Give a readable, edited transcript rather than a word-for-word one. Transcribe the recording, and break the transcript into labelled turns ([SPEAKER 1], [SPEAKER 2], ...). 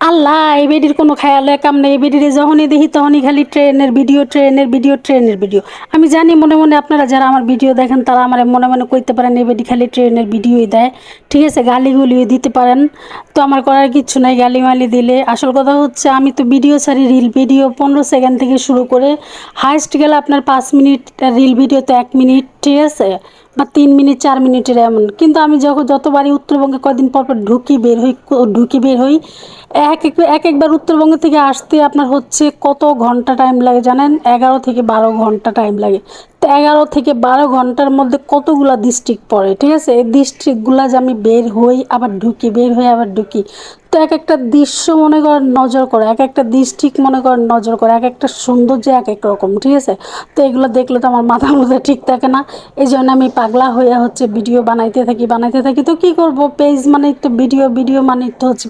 [SPEAKER 1] আল্লাহ, এই বেডির কোনো খেয়ালে কাম নেই। এই বেডিরে যখনই দেখি তখনই খালি ট্রেনের ভিডিও, ট্রেনের ভিডিও, ট্রেনের ভিডিও। আমি জানি মনে মনে আপনারা যারা আমার ভিডিও দেখেন তারা আমার মনে মনে কইতে পারেন এই বেডি খালি ট্রেনের ভিডিওই দেয়, ঠিক আছে, গালিগুলিও দিতে পারেন। তো আমার করার কিচ্ছু নাই গালিমালি দিলে। আসল কথা হচ্ছে আমি তো ভিডিও ছাড়ি, রিল ভিডিও 15 সেকেন্ড থেকে শুরু করে হাইস্ট গেলে আপনার 5 মিনিট, রিল ভিডিও তো 1 মিনিট, ঠিক আছে, বা 3 মিনিট 4 মিনিটের এমন। কিন্তু আমি যতবারই উত্তরবঙ্গে কদিন পর পর ঢুকি বের হই, একবার উত্তরবঙ্গ থেকে আসতে আপনার হচ্ছে কত ঘন্টা টাইম লাগে জানেন? 11 থেকে 12 ঘন্টা টাইম লাগে। তো 11 থেকে 12 ঘন্টার মধ্যে কতগুলা ডিস্ট্রিক্ট পড়ে, ঠিক আছে? এই ডিস্ট্রিক্টগুলা যে আমি বের হই আবার ঢুকি, বের হই আবার ঢুকি। তো এক একটা দৃশ্য মনে করেন নজর করে, এক একটা ডিস্ট্রিক্ট মনে করেন নজর করে, এক একটা সৌন্দর্য এক এক রকম, ঠিক আছে? তো এগুলো দেখলে তো আমার মাথার মধ্যে ঠিক থাকে না। এই জন্য আমি পাগলা হয়ে হচ্ছে ভিডিও বানাইতে থাকি। তো কি করব, পেজ মানেই তো ভিডিও, ভিডিও মানেই তো হচ্ছে